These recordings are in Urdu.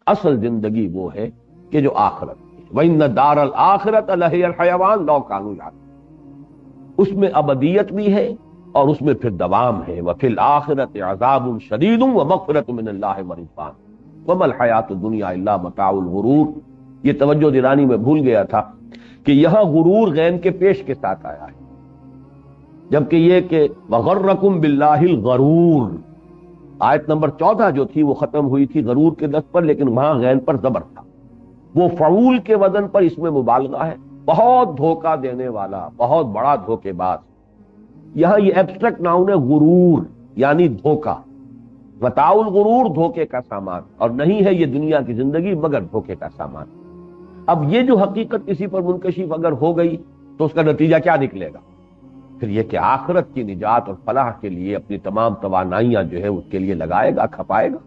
اصل زندگی وہ ہے کہ جو آخرت ہے. وَإِنَّ دَارَ الْآخِرَةَ لَهِيَ الْحَيَوَانُ لَوْ كَانُوا يَعْلَمُونَ. اس میں ابدیت بھی ہے اور اس میں پھر دوام ہے. وَفِي الْآخِرَةِ عَذَابٌ شَدِيدٌ وَمَغْفِرَةٌ مِّنَ اللَّهِ وَرِضْوَانٌ وَمَا الْحَيَاةُ الدُّنْيَا إِلَّا مَتَاعُ الْغُرُورِ. یہ توجہ دلانی میں بھول گیا تھا کہ یہاں غرور غین کے پیش کے ساتھ آیا ہے، جبکہ یہ کہ وَغَرَّكُمْ بِاللَّهِ الْغَرُورُ آیت نمبر 14 جو تھی وہ ختم ہوئی تھی غرور کے لفظ پر، لیکن وہاں غین پر زبر تھا. وہ فعول کے وزن پر اس میں مبالغہ ہے. بہت دھوکہ دینے والا، بہت بڑا دھوکے باز. یہاں یہ ایبسٹریکٹ ناؤن ہے غرور یعنی دھوکہ. متاع الغرور دھوکے کا سامان، اور نہیں ہے یہ دنیا کی زندگی مگر دھوکے کا سامان. اب یہ جو حقیقت کسی پر منکشف اگر ہو گئی تو اس کا نتیجہ کیا نکلے گا؟ پھر یہ کہ آخرت کی نجات اور فلاح کے لیے اپنی تمام توانائیاں جو ہے اس کے لیے لگائے گا، کھپائے گا.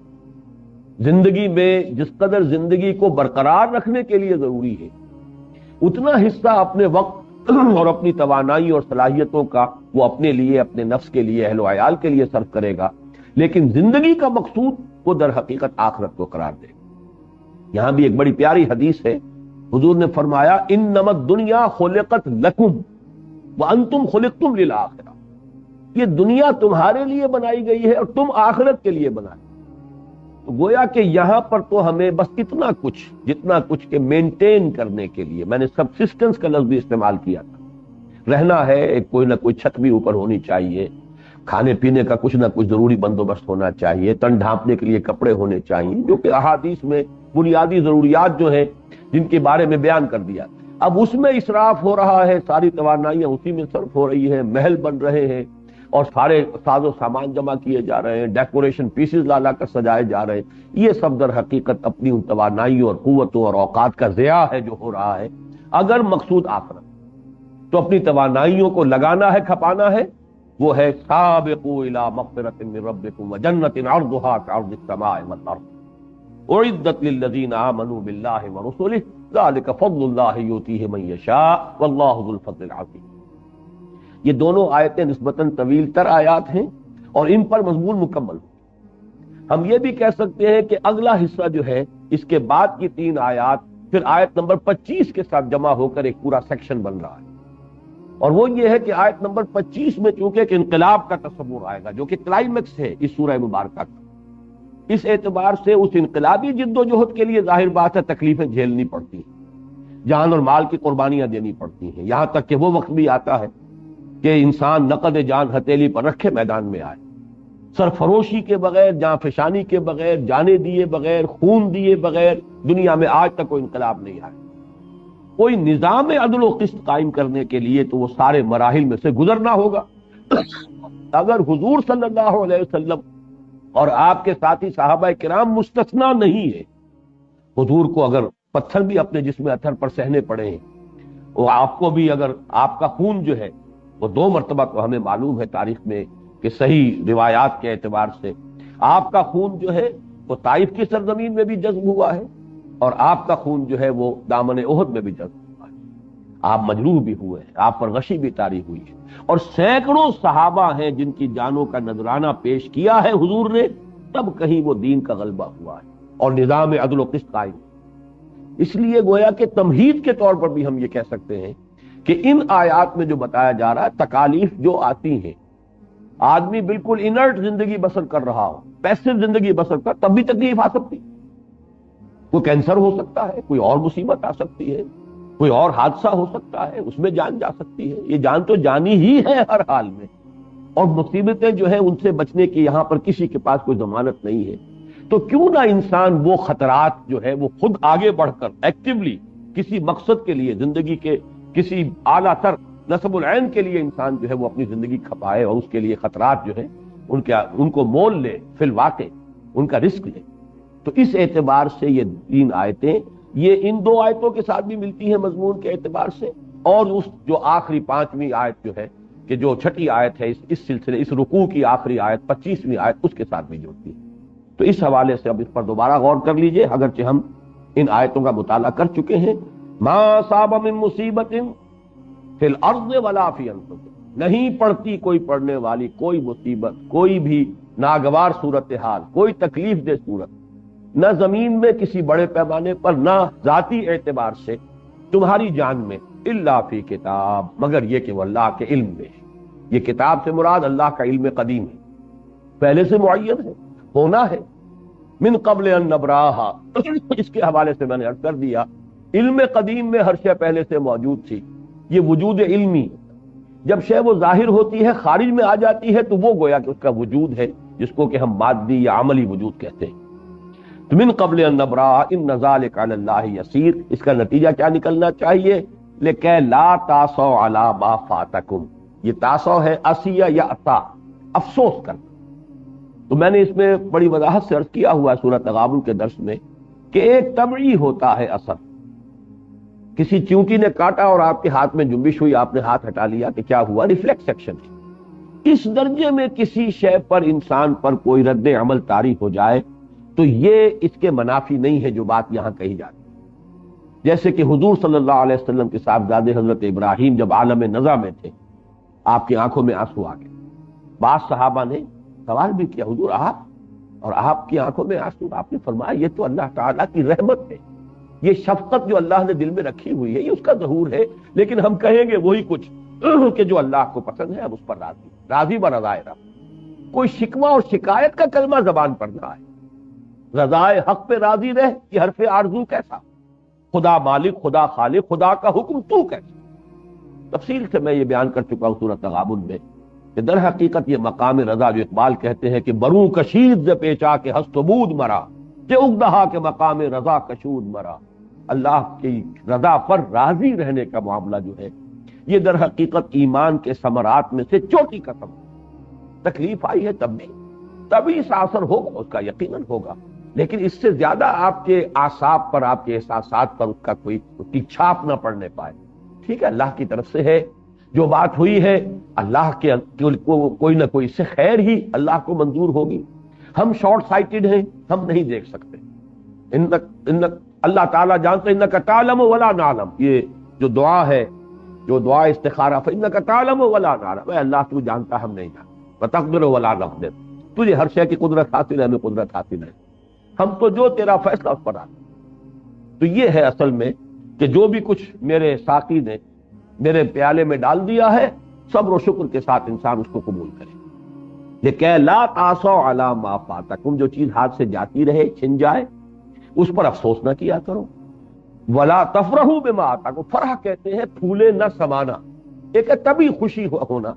زندگی میں جس قدر زندگی کو برقرار رکھنے کے لیے ضروری ہے اتنا حصہ اپنے وقت اور اپنی توانائی اور صلاحیتوں کا وہ اپنے لیے، اپنے نفس کے لیے، اہل و عیال کے لیے صرف کرے گا. لیکن زندگی کا مقصود وہ در حقیقت آخرت کو قرار دے گا. یہاں بھی ایک بڑی پیاری حدیث ہے. حضور نے فرمایا انما الدنیا خلقت لکم وانتم خلقتم للآخرہ. یہ دنیا تمہارے لیے بنائی گئی ہے اور تم آخرت کے لیے بنائی. تو گویا کہ یہاں پر تو ہمیں بس اتنا کچھ، جتنا کچھ کہ مینٹین کرنے کے لیے، میں نے سبسسٹنس کا لفظ بھی استعمال کیا تھا. رہنا ہے، ایک کوئی نہ کوئی چھت بھی اوپر ہونی چاہیے، کھانے پینے کا کچھ نہ کچھ ضروری بندوبست ہونا چاہیے، تن ڈھانپنے کے لیے کپڑے ہونے چاہیے، جو کہ احادیث میں بنیادی ضروریات جو ہیں جن کے بارے میں بیان کر دیا. اب اس میں اسراف ہو رہا ہے، ساری توانائیاں اسی میں صرف ہو رہی ہیں، محل بن رہے ہیں اور سارے ساز و سامان جمع کیے جا رہے ہیں، ڈیکوریشن پیسز لا لا کر سجائے جا رہے ہیں. یہ سب در حقیقت اپنی ان توانائیوں اور قوتوں اور اوقات کا ضیاع ہے جو ہو رہا ہے. اگر مقصود آخرت تو اپنی توانائیوں کو لگانا ہے، کھپانا ہے. وہ ہے سابقوا الی مغفرۃ من ربکم وجنۃ عرضھا کعرض السماء والارض اعدت للذین آمنوا باللہ ورسلہ ذلک فضل اللہ یؤتیہ من یشاء واللہ ذو الفضل العظیم. یہ دونوں آیتیں نسبتاً طویل تر آیات ہیں اور ان پر مضمون مکمل. ہم یہ بھی کہہ سکتے ہیں کہ اگلا حصہ جو ہے اس کے بعد کی 3 آیات پھر آیت نمبر 25 کے ساتھ جمع ہو کر ایک پورا سیکشن بن رہا ہے. اور وہ یہ ہے کہ آیت نمبر 25 میں چونکہ ایک انقلاب کا تصور آئے گا جو کہ کلائمیکس ہے اس سورہ مبارکہ کا. اس اعتبار سے اس انقلابی جد و جہد کے لیے ظاہر بات ہے تکلیفیں جھیلنی پڑتی ہیں، جان اور مال کی قربانیاں دینی پڑتی ہیں. یہاں تک کہ وہ وقت بھی آتا ہے کہ انسان نقد جان ہتھیلی پر رکھے میدان میں آئے، سرفروشی کے بغیر، جان فشانی کے بغیر، جانے دیے بغیر، خون دیے بغیر دنیا میں آج تک کوئی انقلاب نہیں آیا. کوئی نظام عدل و قسط قائم کرنے کے لیے تو وہ سارے مراحل میں سے گزرنا ہوگا. اگر حضور صلی اللہ علیہ وسلم اور آپ کے ساتھی صحابہ کرام مستثنا نہیں ہے، حضور کو اگر پتھر بھی اپنے جسم اطہر پر سہنے پڑے ہیں، وہ آپ کو بھی اگر آپ کا خون جو ہے وہ 2 مرتبہ تو ہمیں معلوم ہے تاریخ میں کہ صحیح روایات کے اعتبار سے آپ کا خون جو ہے وہ طائف کی سرزمین میں بھی جذب ہوا ہے اور آپ کا خون جو ہے وہ دامن احد میں بھی جذب ہوا ہے. آپ مجروح بھی ہوئے ہیں، آپ پر غشی بھی طاری ہوئی ہے، اور سینکڑوں صحابہ ہیں جن کی جانوں کا نذرانہ پیش کیا ہے حضور نے، تب کہیں وہ دین کا غلبہ ہوا ہے اور نظام عدل و قسط قائم. اس لیے گویا کہ تمہید کے طور پر بھی ہم یہ کہہ سکتے ہیں کہ ان آیات میں جو بتایا جا رہا ہے تکالیف جو آتی ہیں، آدمی بالکل انرٹ زندگی بسر کر رہا ہو، پیسو زندگی بسر کر، تب بھی تکلیف آ سکتی. کوئی کینسر ہو سکتا ہے، کوئی اور مصیبت آ سکتی ہے، کوئی اور حادثہ ہو سکتا ہے، اس میں جان جا سکتی ہے. یہ جان تو جانی ہی ہے ہر حال میں، اور مصیبتیں جو ہیں ان سے بچنے کی یہاں پر کسی کے پاس کوئی ضمانت نہیں ہے. تو کیوں نہ انسان وہ خطرات جو ہے وہ خود آگے بڑھ کر ایکٹیولی کسی مقصد کے لیے، زندگی کے کسی اعلیٰ تر نصب العین کے لیے انسان جو ہے وہ اپنی زندگی کھپائے اور اس کے لیے خطرات جو ہیں ان کو مول لے، فی الواقع ان کا رسک لے. تو اس اعتبار سے یہ 3 آیتیں یہ ان 2 آیتوں کے ساتھ بھی ملتی ہیں مضمون کے اعتبار سے، اور اس جو آخری 5ویں آیت جو ہے کہ جو 6ٹھی آیت ہے اس سلسلے، اس رکوع کی آخری آیت 25ویں آیت، اس کے ساتھ بھی جڑتی ہے. تو اس حوالے سے اب اس پر دوبارہ غور کر لیجئے، اگرچہ ہم ان آیتوں کا مطالعہ کر چکے ہیں. ما اصاب من مصیبت فی الارض ولا فی انفسکم، نہیں پڑتی کوئی پڑنے والی کوئی مصیبت، کوئی بھی ناگوار صورتحال، کوئی تکلیف دہ صورت نہ زمین میں کسی بڑے پیمانے پر، نہ ذاتی اعتبار سے تمہاری جان میں، الا فی کتاب، مگر یہ کہ وہ اللہ کے علم میں ہے۔ یہ کتاب سے مراد اللہ کا علم قدیم ہے، پہلے سے معین ہے، ہونا ہے۔ من قبل ان نبراہا، اس کے حوالے سے میں نے عرض کر دیا، علم قدیم میں ہر شے پہلے سے موجود تھی۔ یہ وجود علمی، جب شے وہ ظاہر ہوتی ہے، خارج میں آ جاتی ہے، تو وہ گویا کہ اس کا وجود ہے، جس کو کہ ہم مادی یا عملی وجود کہتے ہیں۔ تو من قبل ان نبراہا ان ذلک علی اللہ یسیر، اس کا نتیجہ کیا نکلنا چاہیے؟ لکہ لا تاسوا علی ما فاتکم، یہ تاسو ہے اسیہ یا عطا، افسوس کرنا۔ تو میں نے اس میں بڑی وضاحت سے عرض کیا ہوا ہے سورۃ تغابن کے درس میں کہ ایک طبعی ہوتا ہے اثر، کسی چونٹی نے کاٹا اور آپ کے ہاتھ میں جنبش ہوئی، آپ نے ہاتھ ہٹا لیا کہ کیا ہوا؟ ریفلیکس ایکشن ہے۔ اس درجے میں کسی شے پر، انسان پر کوئی رد عمل طاری ہو جائے تو یہ اس کے منافی نہیں ہے جو بات یہاں کہی جاتی ہے۔ جیسے کہ حضور صلی اللہ علیہ وسلم کے صاحبزادے حضرت ابراہیم جب عالم نزع میں تھے، آپ کی آنکھوں میں آنسو آ گئے۔ بعض صحابہ نے سوال بھی کیا، حضور آپ کی آنکھوں میں آنسو؟ آپ نے فرمایا یہ تو اللہ تعالیٰ کی رحمت ہے، یہ شفقت جو اللہ نے دل میں رکھی ہوئی ہے، یہ اس کا ظہور ہے، لیکن ہم کہیں گے وہی کچھ کہ جو اللہ کو پسند ہے، ہم اس پر راضی برضائے رب۔ کوئی شکوہ اور شکایت کا کلمہ زبان پر نہ آئے، رضائے حق پہ راضی رہ، یہ حرف آرزو کیسا؟ خدا مالک، خدا خالق، خدا کا حکم تو کیسا؟ تفصیل سے میں یہ بیان کر چکا ہوں سورۃ تغابن میں کہ در حقیقت یہ مقام رضا جو اقبال کہتے ہیں کہ بروں کشید ز پیچا کے ہست و بود مرا، کہ اگدہا کے مقام رضا کشود مرا۔ اللہ کی رضا پر راضی رہنے کا معاملہ جو ہے، یہ در حقیقت ایمان کے ثمرات میں سے چوٹی کا ثمرہ۔ تکلیف آئی ہے تبھی اس اثر ہوگا، اس کا یقیناً ہوگا، لیکن اس سے زیادہ آپ کے اعصاب پر، آپ کے احساسات پر اس کا کوئی اس کی چھاپ نہ پڑنے پائے۔ ٹھیک ہے، اللہ کی طرف سے ہے، جو بات ہوئی ہے اللہ کے کوئی نہ کوئی سے خیر ہی اللہ کو منظور ہوگی۔ ہم شارٹ سائٹڈ ہیں، ہم نہیں دیکھ سکتے۔ اللہ تعالیٰ جانتے، انک تعلم ولا نعلم، یہ جو دعا ہے، جو دعا استخارہ، فانک تعلم ولا نعلم، اے اللہ تو جانتا ہم نہیں جانتے، وتقدر ولا نقدر، تجھے ہر شے کی قدرت حاصل ہے، ہمیں قدرت حاصل ہے، ہم تو جو تیرا فیصلہ اس پر آتے۔ تو یہ ہے اصل میں کہ جو بھی کچھ میرے ساقی نے میرے پیالے میں ڈال دیا ہے، صبر و شکر کے ساتھ انسان اس کو قبول کرے۔ لیکن لا تاسوا علی ما فاتکم، جو چیز ہاتھ سے جاتی رہے، چھن جائے، اس پر افسوس نہ کیا کرو۔ ولا تفرحوا بما آتاکم، فرح کہتے ہیں پھولے نہ سمانا، ایک ہے طبی خوشی ہونا،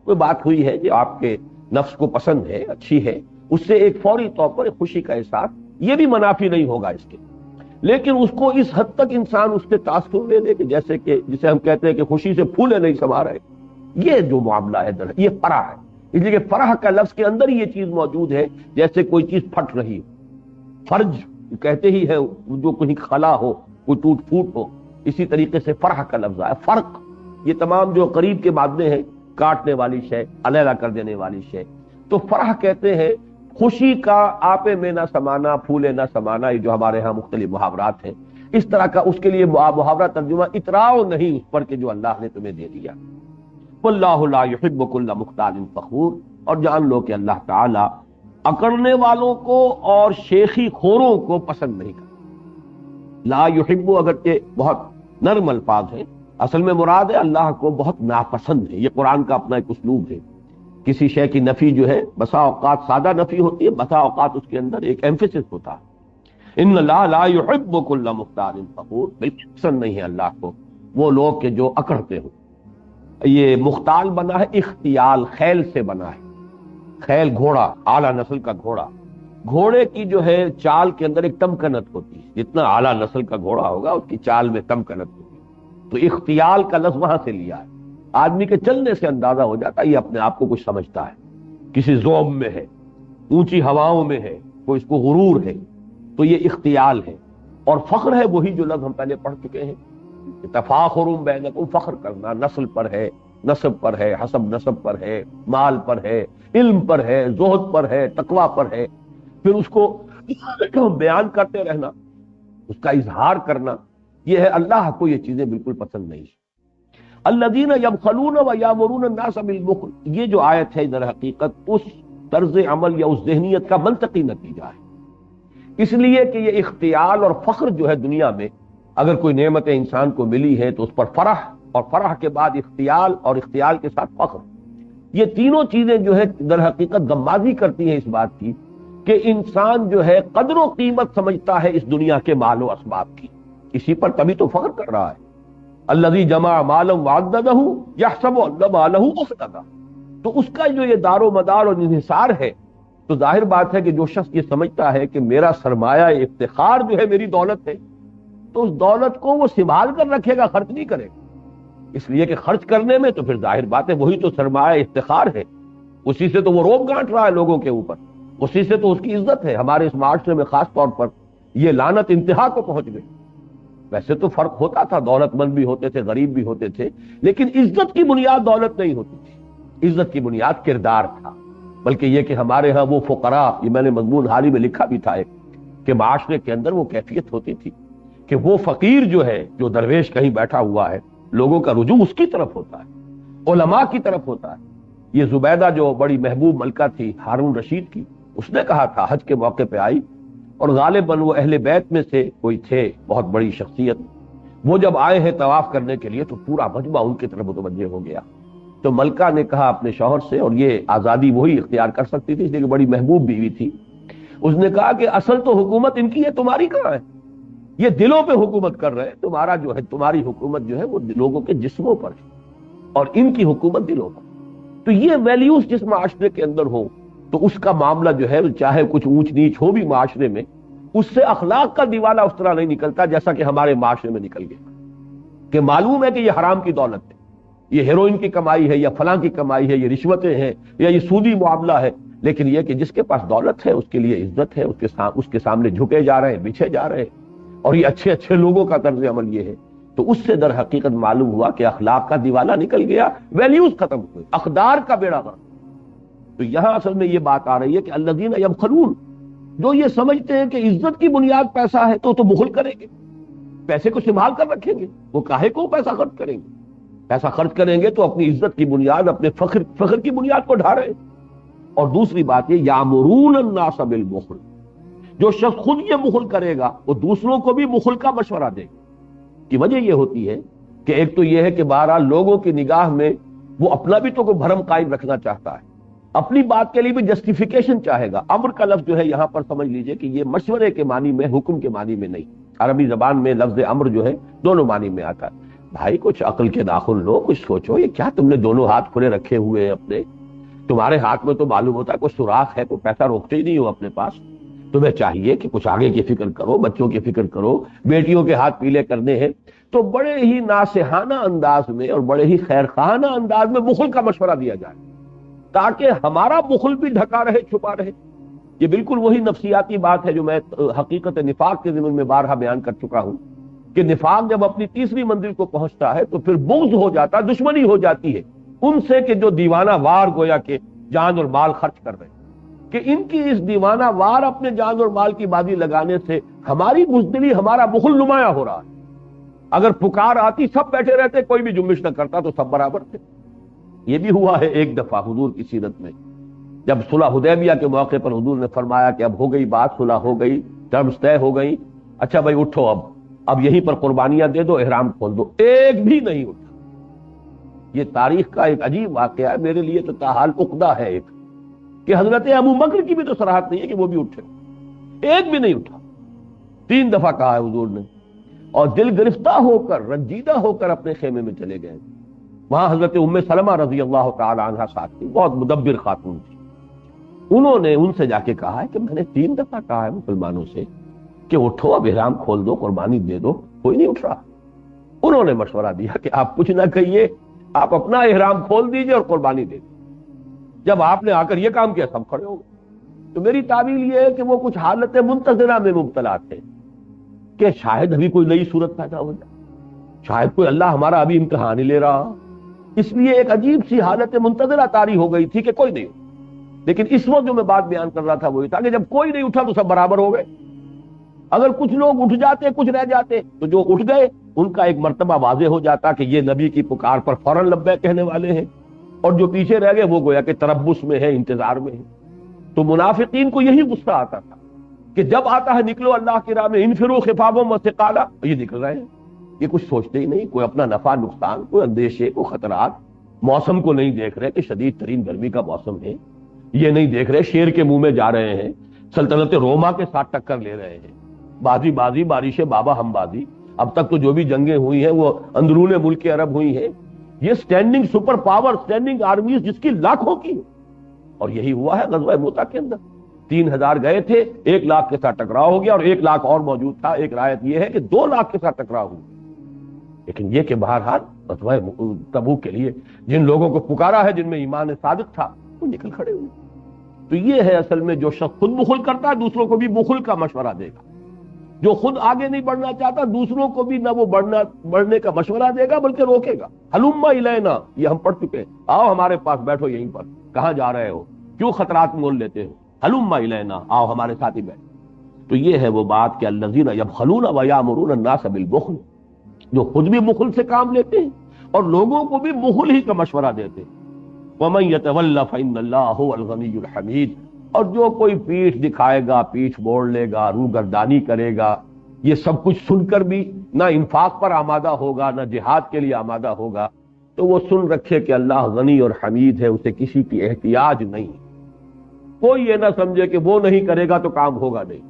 کوئی بات ہوئی ہے جو آپ کے نفس کو پسند ہے، اچھی ہے، اس سے ایک فوری طور پر ایک خوشی کا احساس، یہ بھی منافی نہیں ہوگا اس کے، لیکن اس کو اس حد تک انسان اس کے تاثر لے لے کہ جیسے کہ جسے ہم کہتے ہیں کہ خوشی سے پھولے نہیں سما رہے، یہ جو معاملہ ہے یہ فرح ہے۔ اس لیے کہ فرح کا لفظ کے اندر ہی یہ چیز موجود ہے، جیسے کوئی چیز پھٹ رہی ہو، فرج کہتے ہی ہے جو کہیں خلا ہو، کوئی ٹوٹ پھوٹ ہو، اسی طریقے سے فرح کا لفظ ہے۔ فرق، یہ تمام جو قریب کے مادے ہیں، کاٹنے والی شے، علیحدہ کر دینے والی شے، تو فرح کہتے ہیں خوشی کا آپے میں نہ سمانا، پھولے نہ سمانا، یہ جو ہمارے ہاں مختلف محاورات ہیں، اس طرح کا اس کے لیے محاورہ ترجمہ اتراؤ نہیں اس پر کہ جو اللہ نے تمہیں دے دیا۔ واللہ لا يحب كل مختال فخور، اور جان لو کہ اللہ تعالی اکڑنے والوں کو اور شیخی خوروں کو پسند نہیں کرتا۔ لا يحب اگرچہ بہت نرم الفاظ ہیں، اصل میں مراد ہے اللہ کو بہت ناپسند ہے۔ یہ قرآن کا اپنا ایک اسلوب ہے، کسی شے کی نفی جو ہے بسا اوقات سادہ نفی ہوتی ہے، بسا اوقات اس کے اندر ایک ایمفیسس ہوتا ہے۔ ان اللہ لا يحب كل مختال فخور، بالکل پسند نہیں ہے اللہ کو وہ لوگ کہ جو اکڑتے ہوں۔ یہ مختال بنا ہے اختیال، خیل سے بنا ہے، خیل گھوڑا، اعلیٰ نسل کا گھوڑا، گھوڑے کی جو ہے چال کے اندر ایک تمکنت ہوتی ہے، جتنا اعلیٰ نسل کا گھوڑا ہوگا اس کی چال میں تمکنت ہوتی ہے، تو اختیال کا لفظ وہاں سے لیا ہے۔ آدمی کے چلنے سے اندازہ ہو جاتا ہے یہ اپنے آپ کو کچھ سمجھتا ہے، کسی ذوب میں ہے، اونچی ہواؤں میں ہے، کوئی اس کو غرور ہے، تو یہ اختیال ہے۔ اور فخر ہے وہی جو لفظ ہم پہلے پڑھ چکے ہیں، تفاخر بینکم، فخر کرنا نسل پر ہے، نسب پر ہے، حسب نسب پر ہے، مال پر ہے، علم پر ہے، زہد پر ہے، تقوی پر ہے، پھر اس کو بیان کرتے رہنا، اس کا اظہار کرنا، یہ ہے اللہ کو یہ چیزیں بالکل پسند نہیں۔ الذین یبخلون ویامرون الناس بالبخل، یہ جو آیت ہے در حقیقت اس طرز عمل یا اس ذہنیت کا منطقی نتیجہ ہے اس لیے کہ یہ اختیال اور فخر جو ہے دنیا میں، اگر کوئی نعمت انسان کو ملی ہے تو اس پر فرح، اور فرح کے بعد اختیال، اور اختیال کے ساتھ فخر، یہ تینوں چیزیں جو ہے در حقیقت غمازی کرتی ہیں اس بات کی کہ انسان جو ہے قدر و قیمت سمجھتا ہے اس دنیا کے مال و اسباب کی، اسی پر تبھی تو فخر کر رہا ہے۔ الذی جمع مالا وعددہ یحسب ان مالہ اخلدہ، تو اس کا جو یہ دار و مدار اور انحصار ہے، تو ظاہر بات ہے کہ جو شخص یہ سمجھتا ہے کہ میرا سرمایہ افتخار جو ہے میری دولت ہے، تو اس دولت کو وہ سنبھال کر رکھے گا، خرچ نہیں کرے گا، اس لیے کہ خرچ کرنے میں تو پھر ظاہر بات ہے وہی تو سرمایہ افتخار ہے، اسی سے تو وہ روب گانٹ رہا ہے لوگوں کے اوپر، اسی سے تو اس کی عزت ہے۔ ہمارے اس معاشرے میں خاص طور پر یہ لعنت انتہا کو پہنچ گئی۔ ویسے تو فرق ہوتا تھا، دولت مند بھی ہوتے تھے، غریب بھی ہوتے تھے، لیکن عزت کی بنیاد دولت نہیں ہوتی تھی، عزت کی بنیاد کردار تھا۔ بلکہ یہ کہ ہمارے ہاں وہ فقراء، یہ میں نے مضمون حال ہی میں لکھا بھی تھا ایک، کہ معاشرے کے اندر وہ کیفیت ہوتی تھی کہ وہ فقیر جو ہے، جو درویش کہیں بیٹھا ہوا ہے، لوگوں کا رجوع اس کی طرف ہوتا ہے، علماء کی طرف ہوتا ہے۔ یہ زبیدہ جو بڑی محبوب ملکہ تھی ہارون رشید کی، اس نے کہا تھا، حج کے موقع پہ آئی، اور غالباً وہ اہل بیت میں سے کوئی تھے، بہت بڑی شخصیت، وہ جب آئے ہیں طواف کرنے کے لیے تو پورا مجمع ان کی طرف متوجہ ہو گیا۔ تو ملکہ نے کہا اپنے شوہر سے، اور یہ آزادی وہی اختیار کر سکتی تھی اس لیے کہ بڑی محبوب بیوی تھی، اس نے کہا کہ اصل تو حکومت ان کی ہے، تمہاری کہاں ہے؟ یہ دلوں پہ حکومت کر رہے ہیں، تمہارا جو ہے، تمہاری حکومت جو ہے وہ لوگوں کے جسموں پر ہے، اور ان کی حکومت دلوں پر۔ تو یہ ویلیوز جس معاشرے کے اندر ہو تو اس کا معاملہ جو ہے، چاہے کچھ اونچ نیچ ہو بھی معاشرے میں، اس سے اخلاق کا دیوالہ اس طرح نہیں نکلتا جیسا کہ ہمارے معاشرے میں نکل گیا، کہ معلوم ہے کہ یہ حرام کی دولت ہے، یہ ہیروئن کی کمائی ہے، یا فلاں کی کمائی ہے، یہ رشوتیں ہیں، یا یہ سودی معاملہ ہے، لیکن یہ کہ جس کے پاس دولت ہے اس کے لیے عزت ہے، اس کے سامنے جھکے جا رہے ہیں، بچھے جا رہے ہیں، اور یہ اچھے اچھے لوگوں کا طرز عمل یہ ہے۔ تو اس سے در حقیقت معلوم ہوا کہ اخلاق کا دیوالہ نکل گیا، ویلیوز ختم ہوئے، اقدار کا بیڑا غرق۔ تو یہاں اصل میں یہ بات آ رہی ہے کہ الذین یبخلون، جو یہ سمجھتے ہیں کہ عزت کی بنیاد پیسہ ہے تو بخل کریں گے، پیسے کو سنبھال کر رکھیں گے، وہ کاہے کو پیسہ خرچ کریں گے؟ پیسہ خرچ کریں گے تو اپنی عزت کی بنیاد، اپنے فخر کی بنیاد کو ڈھا رہے ہیں۔ اور دوسری بات یہ یامرون الناس بالبخل، جو شخص خود یہ بخل کرے گا وہ دوسروں کو بھی بخل کا مشورہ دے گا۔ کی وجہ یہ ہوتی ہے کہ ایک تو یہ ہے کہ بہرحال لوگوں کی نگاہ میں وہ اپنا بھی تو کوئی بھرم قائم رکھنا چاہتا ہے، اپنی بات کے لیے بھی جسٹیفیکیشن چاہے گا۔ امر کا لفظ جو ہے یہاں پر سمجھ لیجئے کہ یہ مشورے کے معنی میں، حکم کے معنی میں نہیں، عربی زبان میں لفظ امر جو ہے دونوں معنی میں آتا ہے۔ بھائی کچھ عقل کے ناخن لو، کچھ سوچو، یہ کیا تم نے دونوں ہاتھ کھلے رکھے ہوئے ہیں اپنے؟ تمہارے ہاتھ میں تو معلوم ہوتا ہے کوئی سوراخ ہے، کوئی پیسہ روکتے ہی نہیں ہو اپنے پاس، تمہیں چاہیے کہ کچھ آگے کی فکر کرو، بچوں کی فکر کرو، بیٹیوں کے ہاتھ پیلے کرنے ہیں، تو بڑے ہی ناصحانہ انداز میں اور بڑے ہی خیرخواہانہ انداز میں بخل کا مشورہ دیا جائے، تاکہ ہمارا بخل بھی ڈھکا رہے، چھپا رہے۔ یہ بالکل وہی نفسیاتی بات ہے جو میں حقیقت نفاق کے ضمن میں بارہا بیان کر چکا ہوں، کہ نفاق جب اپنی تیسری منزل کو پہنچتا ہے تو پھر بغض ہو جاتا ہے، دشمنی ہو جاتی ہے ان سے کہ جو دیوانہ وار گویا کہ جان اور مال خرچ کر رہے ہیں، کہ ان کی اس دیوانہ وار اپنے جان اور مال کی بازی لگانے سے ہماری بزدلی، ہمارا بخل نمایاں ہو رہا ہے۔ اگر پکار آتی سب بیٹھے رہتے، کوئی بھی جنبش نہ کرتا تو سب برابر تھے۔ یہ بھی ہوا ہے ایک دفعہ حضور کی سیرت میں، جب صلح حدیبیہ کے موقع پر حضور نے فرمایا کہ اب ہو گئی بات، صلح ہو گئی، ٹرمز طے ہو گئی، اچھا بھائی اٹھو، اب یہیں پر قربانیاں دے دو، احرام کھول دو۔ ایک بھی نہیں اٹھا۔ یہ تاریخ کا ایک عجیب واقعہ ہے، میرے لیے تو تاحال عقدہ ہے ایک، کہ حضرت ابو بکر کی بھی تو صراحت نہیں ہے کہ وہ بھی اٹھے، ایک بھی نہیں اٹھا۔ 3 دفعہ کہا ہے حضور نے، اور دل گرفتہ ہو کر، رنجیدہ ہو کر اپنے خیمے میں چلے گئے۔ وہاں حضرت ام سلمہ رضی اللہ تعالی عنہا ساتھ تھی، بہت مدبر خاتون تھی۔ انہوں نے ان سے جا کے کہا ہے کہ میں نے 3 دفعہ کہا ہے مسلمانوں سے کہ اٹھو، اب احرام کھول دو، قربانی دے دو، کوئی نہیں اٹھ رہا۔ انہوں نے مشورہ دیا کہ آپ کچھ نہ کہیے، آپ اپنا احرام کھول دیجئے اور قربانی دے دیجئے۔ جب آپ نے آ کر یہ کام کیا سب کھڑے ہو گئے۔ تو میری تعبیر یہ ہے کہ وہ کچھ حالت منتظرہ میں مبتلا تھے کہ شاید ابھی کوئی نئی صورت پیدا ہو جائے، شاید کوئی اللہ ہمارا ابھی امتحان ہی لے رہا، اس لیے ایک عجیب سی حالت منتظرہ طاری ہو گئی تھی کہ کوئی نہیں۔ لیکن اس وقت جو میں بات بیان کر رہا تھا وہی تھا کہ جب کوئی نہیں اٹھا تو سب برابر ہو گئے۔ اگر کچھ لوگ اٹھ جاتے، کچھ رہ جاتے، تو جو اٹھ گئے ان کا ایک مرتبہ واضح ہو جاتا کہ یہ نبی کی پکار پر فوراً لبیک کہنے والے ہیں، اور جو پیچھے رہ گئے وہ گویا کہ تربص میں ہے، انتظار میں ہے۔ تو منافقین کو یہی غصہ آتا تھا کہ جب آتا ہے نکلو اللہ کی راہ میں، انفروا خفافا وثقالا، یہ نکل رہے ہیں، یہ کچھ سوچتے ہی نہیں، کوئی اپنا نفع نقصان، کوئی اندیشے، کوئی خطرات، موسم کو نہیں دیکھ رہے کہ شدید ترین گرمی کا موسم ہے، یہ نہیں دیکھ رہے شیر کے منہ میں جا رہے ہیں، سلطنت روما کے ساتھ ٹکر لے رہے ہیں، بازی بازی بارش بابا ہم بازی، اب تک تو جو بھی جنگیں ہوئی ہیں وہ اندرون ملک عرب ہوئی ہیں، یہ standing super power, standing armies جس کی لاکھوں کی، اور یہی ہوا ہے غزوہ موتا کے اندر، 3000 گئے تھے، 1 لاکھ کے ساتھ ٹکراؤ ہو گیا، اور 1 لاکھ اور موجود تھا، ایک روایت یہ ہے کہ 2 لاکھ کے ساتھ ٹکراؤ ہوا، لیکن یہ کہ بہرحال غزوہ تبوک کے لیے جن لوگوں کو پکارا ہے، جن میں ایمان صادق تھا، وہ نکل کھڑے ہوئے۔ تو یہ ہے اصل میں جو شخص خود بخل کرتا ہے دوسروں کو بھی بخل کا مشورہ دے گا، جو خود آگے نہیں بڑھنا چاہتا دوسروں کو بھی نہ وہ بڑھنے کا مشورہ دے گا بلکہ روکے گا۔ ہلم الینا، یہ ہم پڑھ چکے ہیں، آؤ ہمارے پاس بیٹھو یہیں پر، کہاں جا رہے ہو، کیوں خطرات مول لیتے ہو، ہلم الینا، آؤ ہمارے ساتھ ہی بیٹھو۔ تو یہ ہے وہ بات کہ الذین یبخلون ویامرون الناس بالبخل، جو خود بھی بخل سے کام لیتے ہیں اور لوگوں کو بھی بخل ہی کا مشورہ دیتے ہیں۔ وَمَن يَتَوَلَّ فَإِنَّ اللَّهَ هُوَ الْغَنِيُّ الْحَمِيدُ، اور جو کوئی پیٹھ دکھائے گا، پیٹھ موڑ لے گا، روگردانی کرے گا، یہ سب کچھ سن کر بھی نہ انفاق پر آمادہ ہوگا نہ جہاد کے لیے آمادہ ہوگا، تو وہ سن رکھے کہ اللہ غنی اور حمید ہے، اسے کسی کی احتیاج نہیں۔ کوئی یہ نہ سمجھے کہ وہ نہیں کرے گا تو کام ہوگا نہیں،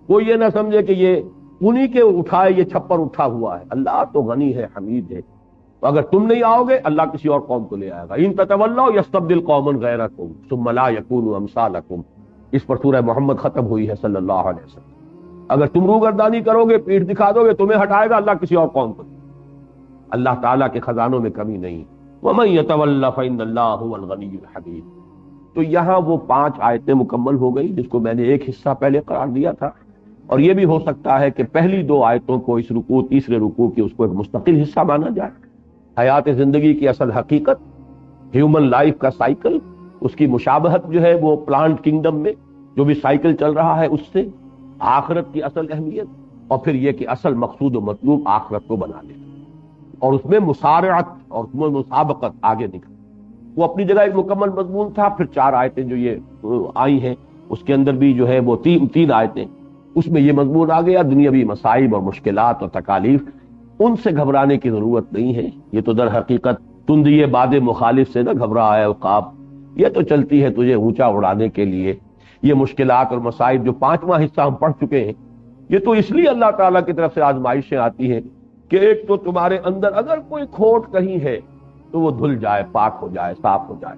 کوئی یہ نہ سمجھے کہ یہ انہی کے اٹھائے یہ چھپر اٹھا ہوا ہے، اللہ تو غنی ہے حمید ہے، تو اگر تم نہیں آؤ گے اللہ کسی اور قوم کو لے آئے گا۔ ان تتولوا یستبدل قوما غیرکم ثم لا یکونوا امثالکم، اس پر سورہ محمد ختم ہوئی ہے صلی اللہ علیہ وسلم۔ اگر تم روگردانی کرو گے، پیٹھ دکھا دو گے، تمہیں ہٹائے گا اللہ کسی اور قوم کو۔ اللہ تعالیٰ کے خزانوں میں کمی نہیں۔ ومن یتول فإن اللہ هو الغنی الحمید۔ تو یہاں وہ 5 آیتیں مکمل ہو گئی جس کو میں نے ایک حصہ پہلے قرار دیا تھا، اور یہ بھی ہو سکتا ہے کہ پہلی 2 آیتوں کو اس رکوع، تیسرے رکوع کی اس کو ایک مستقل حصہ مانا جائے۔ حیات زندگی کی اصل حقیقت، ہیومن لائف کا سائیکل، اس کی مشابہت جو ہے وہ پلانٹ کنگڈم میں جو بھی سائیکل چل رہا ہے اس سے، آخرت کی اصل اہمیت، اور پھر یہ کہ اصل مقصود و مطلوب آخرت کو بنا لے، اور اس میں مسارعت اور اس میں مسابقت آگے نکل، وہ اپنی جگہ ایک مکمل مضمون تھا۔ پھر 4 آیتیں جو یہ آئی ہیں اس کے اندر بھی جو ہے وہ 3 آیتیں، اس میں یہ مضمون آ گیا، دنیاوی مصائب اور مشکلات اور تکالیف، ان سے گھبرانے کی ضرورت نہیں ہے۔ یہ تو در حقیقت تندی باد مخالف سے نہ گھبرا ہے عقاب، یہ تو چلتی ہے تجھے اونچا اڑانے کے لیے۔ یہ مشکلات اور مصائب جو 5واں حصہ ہم پڑھ چکے ہیں، یہ تو اس لیے اللہ تعالیٰ کی طرف سے آزمائشیں آتی ہیں کہ ایک تو تمہارے اندر اگر کوئی کھوٹ کہیں ہے تو وہ دھل جائے، پاک ہو جائے، صاف ہو جائے،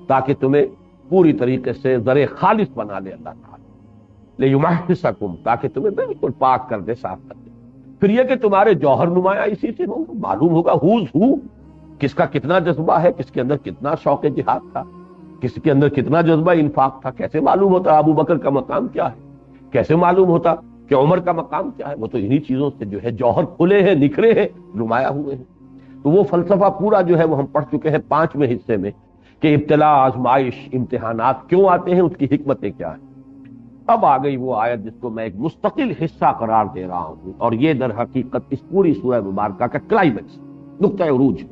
تاکہ تمہیں پوری طریقے سے زر خالص بنا لے اللہ تعالیٰ، لیمحصکم، تاکہ تمہیں بالکل پاک کر دے، صاف کر دے۔ پھر یہ کہ تمہارے جوہر نمایاں اسی سے ہوگا، معلوم ہوگا ہوز ہو، کس کا کتنا جذبہ ہے، کس کے اندر کتنا شوق جہاد تھا، کس کے اندر کتنا جذبہ انفاق تھا۔ کیسے معلوم ہوتا ابو بکر کا مقام کیا ہے، کیسے معلوم ہوتا کہ عمر کا مقام کیا ہے؟ وہ تو انہی چیزوں سے جو ہے جوہر کھلے ہیں، نکھرے ہیں، نمایاں ہوئے ہیں۔ تو وہ فلسفہ پورا جو ہے وہ ہم پڑھ چکے ہیں 5ویں حصے میں، کہ ابتلا، آزمائش، امتحانات کیوں آتے ہیں، اس کی حکمتیں کیا ہیں۔ اب آ گئی وہ آیت جس کو میں ایک مستقل حصہ قرار دے رہا ہوں، اور یہ در حقیقت اس پوری سورہ مبارکہ کا کلائمیکس، نقطہ عروج۔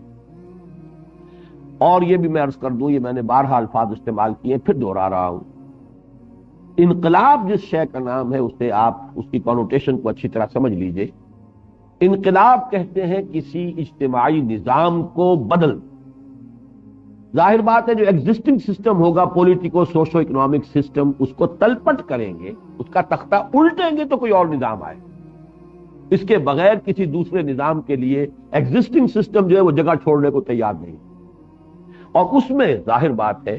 اور یہ بھی میں عرض کر دوں، یہ میں نے بارہا الفاظ استعمال کیے، پھر دوہرا رہا ہوں، انقلاب جس شے کا نام ہے اسے آپ اس کی کونوٹیشن کو اچھی طرح سمجھ لیجئے۔ انقلاب کہتے ہیں کسی اجتماعی نظام کو بدل، ظاہر بات ہے جو ایگزسٹنگ سسٹم ہوگا، پولیٹیکو سوشو اکنامک سسٹم، اس کو تلپٹ کریں گے، اس کا تختہ الٹیں گے تو کوئی اور نظام آئے۔ اس کے بغیر کسی دوسرے نظام کے لیے ایگزسٹنگ سسٹم جو ہے وہ جگہ چھوڑنے کو تیار نہیں، اور اس میں ظاہر بات ہے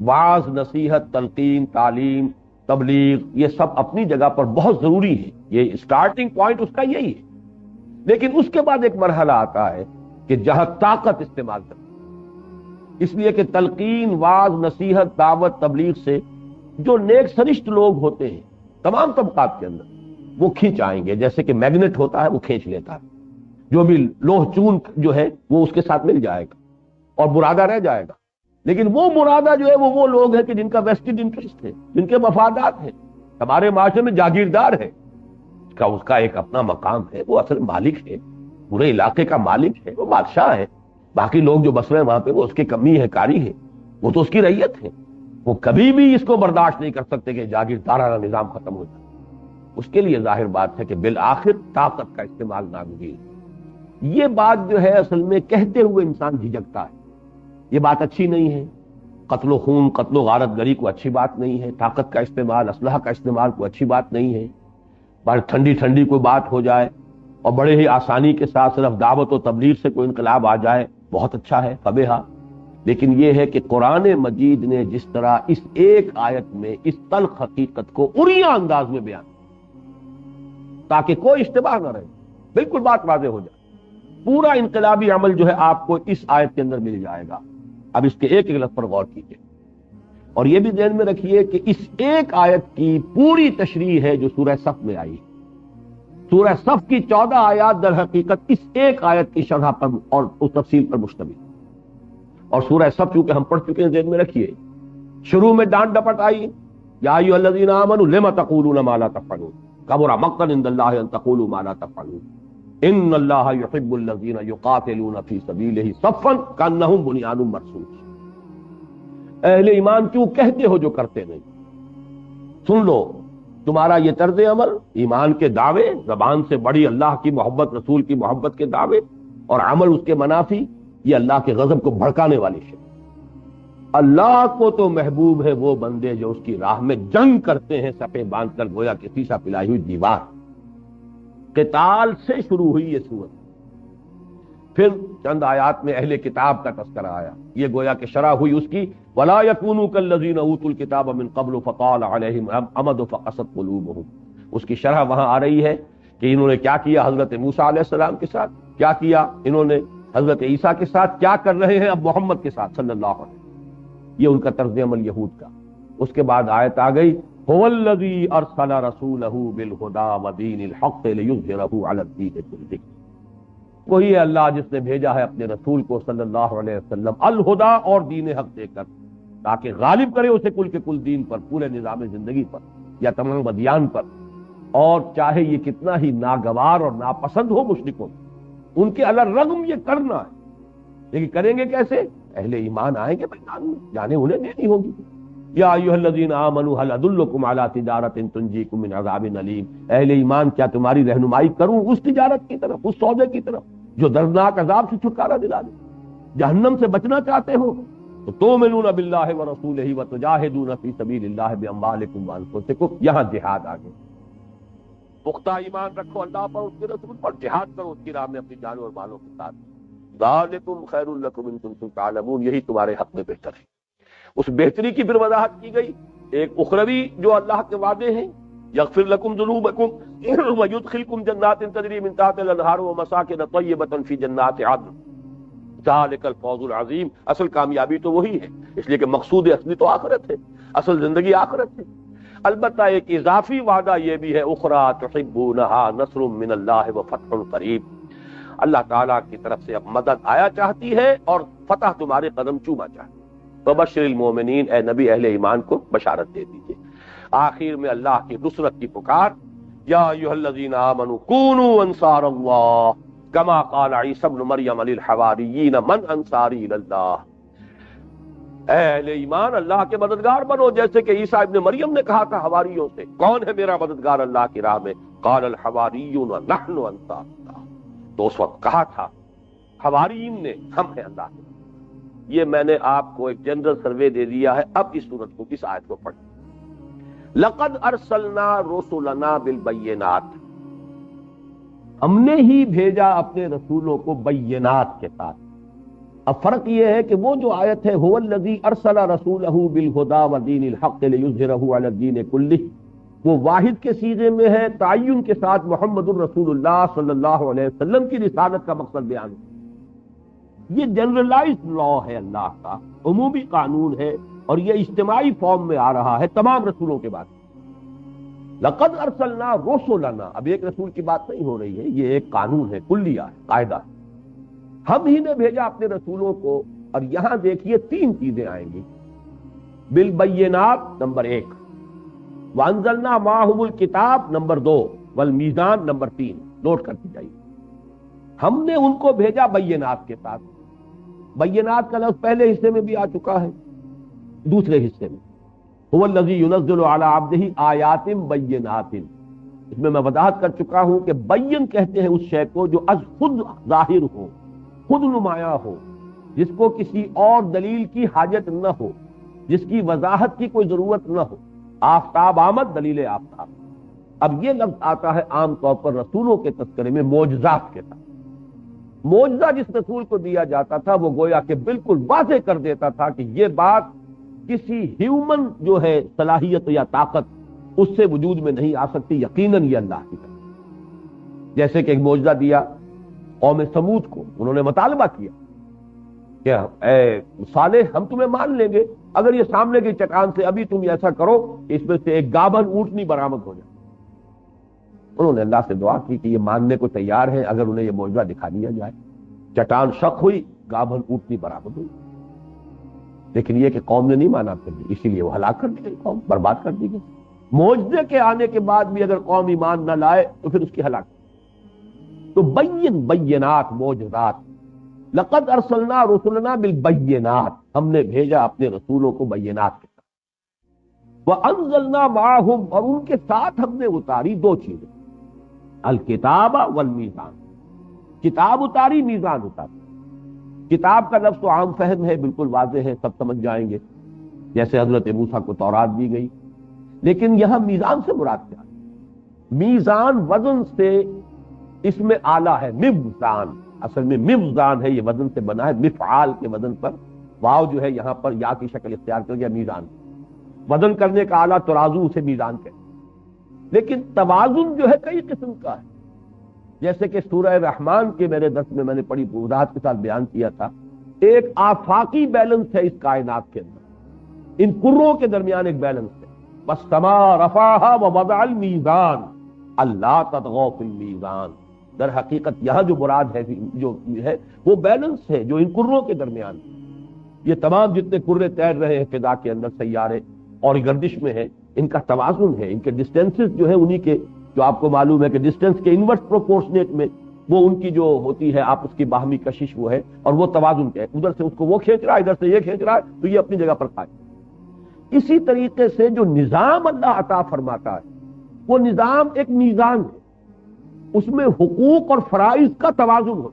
وعظ، نصیحت، تلقین، تعلیم، تبلیغ، یہ سب اپنی جگہ پر بہت ضروری ہے، یہ سٹارٹنگ پوائنٹ اس کا یہی ہے۔ لیکن اس کے بعد ایک مرحلہ آتا ہے کہ جہاں طاقت استعمال کرتے، اس لیے کہ تلقین، وعظ، نصیحت، دعوت، تبلیغ سے جو نیک سرشت لوگ ہوتے ہیں تمام طبقات کے اندر، وہ کھینچ آئیں گے، جیسے کہ میگنیٹ ہوتا ہے وہ کھینچ لیتا ہے، جو بھی لوہ چون جو ہے وہ اس کے ساتھ مل جائے گا اور مرادہ رہ جائے گا۔ لیکن وہ مرادہ جو ہے وہ لوگ ہیں کہ جن کا ویسٹڈ انٹرسٹ ہے، جن کے مفادات ہیں، ہمارے معاشرے میں جاگیردار ہے، اس کا ایک اپنا مقام ہے، وہ اصل مالک ہے، پورے علاقے کا مالک ہے، وہ بادشاہ ہے، باقی لوگ جو بس رہے ہیں وہاں پہ وہ اس کی کمی ہے، کاری ہے، وہ تو اس کی رعیت ہے۔ وہ کبھی بھی اس کو برداشت نہیں کر سکتے کہ جاگیردارانہ نظام ختم ہو جائے. اس کے لیے ظاہر بات ہے کہ بالآخر طاقت کا استعمال ناگزیر. یہ بات جو ہے اصل میں کہتے ہوئے انسان جھجکتا ہے. یہ بات اچھی نہیں ہے. قتل و خون، قتل و غارت گری کو اچھی بات نہیں ہے. طاقت کا استعمال، اسلحہ کا استعمال کو اچھی بات نہیں ہے. پر ٹھنڈی ٹھنڈی کوئی بات ہو جائے اور بڑے ہی آسانی کے ساتھ صرف دعوت و تبلیغ سے کوئی انقلاب آ جائے، بہت اچھا ہے، فبہا. لیکن یہ ہے کہ قرآن مجید نے جس طرح اس ایک آیت میں اس تلخ حقیقت کو عریاں انداز میں بیان تاکہ کوئی اشتباہ نہ رہے، بالکل بات واضح ہو جائے. پورا انقلابی عمل جو ہے آپ کو اس آیت کے اندر مل جائے گا. اب اس کے ایک ایک لفظ پر غور کیجیے اور یہ بھی ذہن میں رکھیے کہ اس ایک آیت کی پوری تشریح ہے جو سورہ صف میں آئی. سورہ صف کی 14 آیات در حقیقت اس ایک آیت کی شرح پر اور اس تفصیل پر مشتمل. اور سورہ صف چونکہ ہم پڑھ چکے ہیں، ذہن میں رکھیے شروع میں ڈانٹ ڈپٹ آئی، یا ایھا الذین آمنوا لم تقولون ما لا تفعلون کبر مقتا عند اللہ ان تقولوا ما لا تفعلون ان اللہ یحب الذین یقاتلون فی سبیلہ صفا کانہم بنیان مرصوص. اہل ایمان کیوں کہتے ہو جو کرتے نہیں؟ سن لو، تمہارا یہ طرز عمل، ایمان کے دعوے، زبان سے بڑی اللہ کی محبت، رسول کی محبت کے دعوے، اور عمل اس کے منافی، یہ اللہ کے غضب کو بھڑکانے والی شے. اللہ کو تو محبوب ہے وہ بندے جو اس کی راہ میں جنگ کرتے ہیں صفے باندھ کر گویا کہ سیسا پلائی ہوئی دیوار. قتال سے شروع ہوئی یہ سورت. پھر چند آیات میں اہل کتاب کا تذکرہ آیا. یہ گویا کہ شرح ہوئی اس کی وَلَا يَكُونُوا كَالَّذِينَ أُوتُوا الْكِتَابَ مِن قَبْلُ فَطَالَ عَلَيْهِمْ الْأَمَدُ فَقَسَتْ قُلُوبُهُمْ. اس کی شرح وہاں آ رہی ہے کہ انہوں نے کیا کیا حضرت موسیٰ علیہ السلام کے ساتھ، کیا کیا انہوں نے حضرت عیسیٰ کے ساتھ، کیا کر رہے ہیں اب محمد کے ساتھ صلی اللہ علیہ وسلم. یہ ان کا طرز عمل یہود کا. اس کے بعد آیت آ گئی هُوَ الَّذِي أَرْسَلَ رَسُولَهُ بِالْهُدَى وَدِينِ الْحَقِّ لِيُظْهِرَهُ عَلَى الدِّينِ كُلِّهِ. وہی ہے اللہ جس نے بھیجا ہے اپنے رسول کو صلی اللہ علیہ وسلم الہدا اور دین حق دے کر تاکہ غالب کرے اسے کل کے کل دین پر، پورے نظام زندگی پر یا تمام ادیان پر. اور چاہے یہ کتنا ہی ناگوار اور ناپسند ہو مشرکوں، ان کے الرغم یہ کرنا ہے. لیکن کریں گے کیسے؟ اہل ایمان آئیں گے میدان میں، جانے انہیں دینی ہوگی. یا ایھا الذین آمنوا هل ادلکم علی تجارۃ تنجیکم من عذاب علیم. اہل ایمان کیا تمہاری رہنمائی کروں اس تجارت کی طرف، اس سودے کی طرف جو دردناک عذاب سے چھٹکارا دلا دے؟ جہنم سے بچنا چاہتے ہو تو تؤمنون باللہ ورسولہ وتجاہدون فی سبیل اللہ باموالکم وانفسکم. یہاں جہاد آ گیا. پختہ ایمان رکھو اللہ پر، اس کے رسول پر، جہاد کرو اس کی راہ میں اپنی جانوں اور مالوں کے ساتھ. ذالکم خیر لکم ان کنتم تعلمون. یہی تمہارے حق میں بہتر ہے. اس بہتری کی پھر وضاحت کی گئی. ایک اخروی جو اللہ کے وعدے ہیں، یغفر لکم ذنوبکم ویدخلکم جنات تجری من تحتها الانہار ومساکن طیبۃ فی جنات عدن ذالک الفوز العظیم. اصل کامیابی تو وہی ہے، اس لیے کہ مقصود اصلی تو آخرت ہے، اصل زندگی آخرت ہے. البتہ ایک اضافی وعدہ یہ بھی ہے اخری تحبونہا نصر من اللہ وفتح قریب. اللہ تعالیٰ کی طرف سے اب مدد آیا چاہتی ہے اور فتح تمہارے قدم چوما چاہتی ہے. وبشر المومنین، اے نبی اہل ایمان کو بشارت دے دیجئے. آخر میں اللہ کی نصرت کی پکار، یا ایھا الذین آمنوا کونوا انصار اللہ کما قال عیسی ابن مریم للحواریین من انصاری الی اللہ. اے اہل ایمان اللہ کے مددگار بنو، جیسے کہ عیسیٰ ابن مریم نے کہا تھا حواریوں سے، کون ہے میرا مددگار اللہ کی راہ میں؟ قال الحواریون نحن انصار اللہ. تو اس وقت کہا تھا حواریین نے، ہم ہیں اللہ کے. یہ میں نے آپ کو ایک جنرل سروے دے دیا ہے. اب اس صورت کو، اس آیت کو پڑھیں. لقد ارسلنا رسلنا بالبینات، ہم نے ہی بھیجا اپنے رسولوں کو بینات کے ساتھ. اب فرق یہ ہے کہ وہ جو آیت ہے هو الذی ارسل رسولہ بالہدی ودین الحق لیظہرہ علی الدین کلہ، وہ واحد کے صیغے میں ہے، تعین کے ساتھ محمد الرسول اللہ صلی اللہ علیہ وسلم کی رسالت کا مقصد بیان ہے. یہ جنرلائزڈ لا ہے، اللہ کا عمومی قانون ہے، اور یہ اجتماعی فارم میں آ رہا ہے تمام رسولوں کے بعد. لقد ارسلنا رسلنا، اب ایک رسول کی بات نہیں ہو رہی ہے، یہ ایک قانون ہے، کلیہ ہے، قاعدہ ہے. ہم ہی نے بھیجا اپنے رسولوں کو. اور یہاں دیکھیے تین چیزیں آئیں گی. بالبینات نمبر 1، وانزلنا معہم الکتاب نمبر 2، والمیزان نمبر 3. نوٹ کرتی جائیے. ہم نے ان کو بھیجا بینات کے ساتھ. بینات کا لفظ پہلے حصے میں بھی آ چکا ہے، دوسرے حصے میں هو الذی ينزل على عبده آیات بینات، اس میں وضاحت کر چکا ہوں کہ بین کہتے ہیں اس شے کو جو از خود ظاہر ہو، خود نمایاں ہو، جس کو کسی اور دلیل کی حاجت نہ ہو، جس کی وضاحت کی کوئی ضرورت نہ ہو۔ آفتاب آمد، دلیل آفتاب۔ اب یہ لفظ آتا ہے عام طور پر رسولوں کے تذکرے میں معجزات کے ساتھ۔ معجزہ جس رسول کو دیا جاتا تھا وہ گویا کہ بالکل واضح کر دیتا تھا کہ یہ بات کسی ہیومن جو ہے صلاحیت یا طاقت اس سے وجود میں نہیں آ سکتی، یقیناً یہ اللہ کی طرف۔ جیسے کہ ایک معجزہ دیا قوم سمود کو، انہوں نے مطالبہ کیا کہ اے صالح ہم تمہیں مان لیں گے اگر یہ سامنے کی چٹان سے ابھی تم ایسا کرو کہ اس میں سے ایک گابھن اونٹنی برآمد ہو جائے۔ انہوں نے اللہ سے دعا کی کہ یہ ماننے کو تیار ہیں اگر انہیں یہ معجزہ دکھا دیا جائے۔ چٹان شق ہوئی، گابھن اونٹنی برآمد ہوئی، لیکن یہ کہ قوم نے نہیں مانا، پھر اسی لیے وہ ہلاک کر دی گئی، قوم برباد کر دی گئی۔ معجزے کے آنے کے بعد بھی اگر قوم ایمان نہ لائے تو پھر اس کی ہلاک۔ تو بینات، معجزات، لقد ارسلنا رسلنا بالبینات، ہم نے بھیجا اپنے رسولوں کو بینات کے ساتھ۔ وانزلنا معہم، اور ان کے ساتھ ہم نے اتاری دو چیزیں، الکتاب والمیزان، کتاب اتاری، میزان اتاری۔ کتاب کا لفظ تو عام فہم ہے، بالکل واضح ہے، سب سمجھ جائیں گے، جیسے حضرت موسیٰ کو تورات دی گئی۔ لیکن یہاں میزان سے مراد کیا ہے؟ میزان وزن سے اس میں آلہ ہے، مبزان، اصل میں مبزان ہے، یہ وزن سے بنا ہے، مفعال کے وزن پر، واو جو ہے یہاں پر یا کی شکل اختیار کر گیا، میزان، وزن کرنے کا آلہ ترازو، اسے میزان کہتے ہیں۔ لیکن توازن جو ہے کئی قسم کا ہے، جیسے کہ سورہ رحمان کے میرے درس میں میں نے پڑھی وضاحت کے ساتھ بیان کیا تھا، ایک آفاقی بیلنس ہے اس کائنات کے اندر، ان کروں کے درمیان ایک بیلنس ہے۔ وَالسَّمَاءَ رَفَعَهَا وَوَضَعَ الْمِيزَانَ أَلَّا تَطْغَوْا فِي الْمِيزَانِ، در حقیقت یہاں جو مراد ہے جو ہے وہ بیلنس ہے جو ان کروں کے درمیان۔ یہ تمام جتنے کرے تیر رہے ہیں فضا کے اندر، سیارے اور گردش میں ہیں، ان کا توازن ہے، ان کے ڈسٹینسز جو ہے انہی کے، جو آپ کو معلوم ہے کہ ڈسٹینس کے انورس پروپورشنیٹ میں وہ ان کی جو ہوتی ہے آپس کی باہمی کشش وہ ہے، اور وہ توازن کیا ہے، ادھر سے اس کو وہ کھینچ رہا ہے، ادھر سے یہ کھینچ رہا ہے، تو یہ اپنی جگہ پر قائم۔ اسی طریقے سے جو نظام اللہ عطا فرماتا ہے وہ نظام ایک میزان ہے، اس میں حقوق اور فرائض کا توازن ہو،